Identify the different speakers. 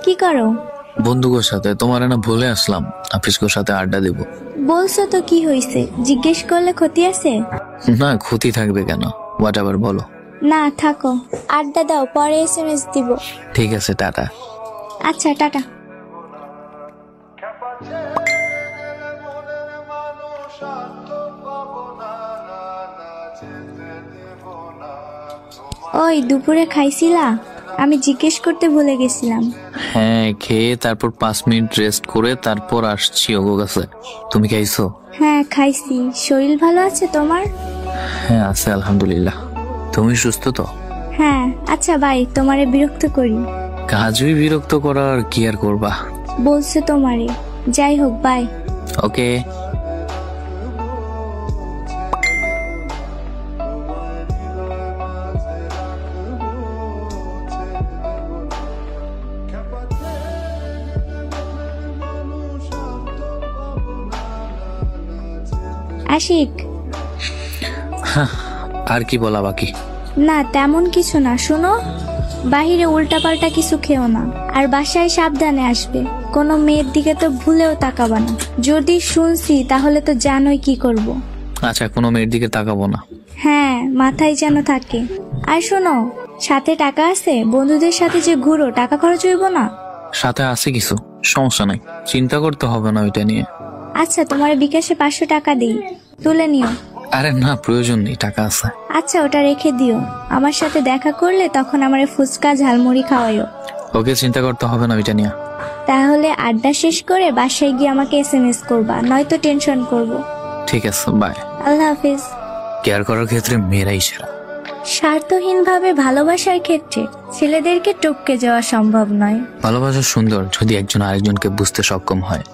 Speaker 1: কি করো?
Speaker 2: বন্ধুদের সাথে তোমার না ভুলে আসলাম, আফিসকোর সাথে আড্ডা দিব।
Speaker 1: বলছো তো কি হয়েছে? জিজ্ঞেস করলে ক্ষতি আছে?
Speaker 2: না, ক্ষতি থাকবে কেন? হোয়াট এভার বলো।
Speaker 1: না থাকো, আড্ডা দাও, পরে এসএমএস দিব।
Speaker 2: ঠিক আছে, টাটা।
Speaker 1: আচ্ছা টাটা। ওই দুপুরে খাইছিলা? আমি জিজ্ঞেস করতে ভুলে গেছিলাম।
Speaker 2: হ্যাঁ, খেয়ে তারপর 5 মিনিট রেস্ট করে তারপর আসছি ওগো কাছে। তুমি খাইছো?
Speaker 1: হ্যাঁ খাইছি। শরীর ভালো আছে তোমার?
Speaker 2: হ্যাঁ আছে আলহামদুলিল্লাহ। তুমি সুস্থ তো?
Speaker 1: হ্যাঁ। আচ্ছা বাই, তোমারে বিরক্ত করি?
Speaker 2: কাজই বিরক্ত করার, কি আর করবা।
Speaker 1: বলছে তোমারে। যাই হোক, বাই।
Speaker 2: ওকে।
Speaker 1: আশিক।
Speaker 2: আর কি বলা বাকি?
Speaker 1: না তেমন কিছু না, শোনো, বাহিরে উল্টাপাল্টা কিছু খেও না, আর বাসায় সাবধানে আসবে। কোনো মেয়ের দিকে তো ভুলেও তাকাবা না। যদি শুনছি তাহলে তো জানোই কি করব।
Speaker 2: আচ্ছা, কোনো মেয়ের দিকে তাকাবো না।
Speaker 1: হ্যাঁ, মাথায় যেন থাকে। আর শোনো, সাথে টাকা আছে? বন্ধুদের সাথে যে ঘুরো, টাকা খরচ হইব না?
Speaker 2: সাথে আছে কিছু, সমস্যা নাই, চিন্তা করতে হবে না ওইটা নিয়ে।
Speaker 1: আচ্ছা, তোমার বিকাশে 500 টাকা দিই, তুলে নিও।
Speaker 2: আরে না, প্রয়োজন নেই, টাকা আছে।
Speaker 1: আচ্ছা, ওটা রেখে দিও। আমার সাথে দেখা করলে তখন আমার ফুচকা ঝালমুড়ি খাওয়াইও।
Speaker 2: ওকে, চিন্তা করতে হবে না ওইটা নিয়ে।
Speaker 1: তাহলে আড্ডা শেষ করে বাসায় গিয়ে আমাকে এসএমএস করবা, নয়তো টেনশন করব।
Speaker 2: ঠিক আছে, বাই।
Speaker 1: Allah Hafiz.
Speaker 2: কেয়ার করার ক্ষেত্রে মেয়েরাই সেরা।
Speaker 1: স্বার্থহীনভাবে ভালোবাসার ক্ষেত্রে ছেলেদেরকে টপকে যাওয়া সম্ভব নয়।
Speaker 2: ভালোবাসা সুন্দর যদি একজন আরেকজনকে বুঝতে সক্ষম হয়।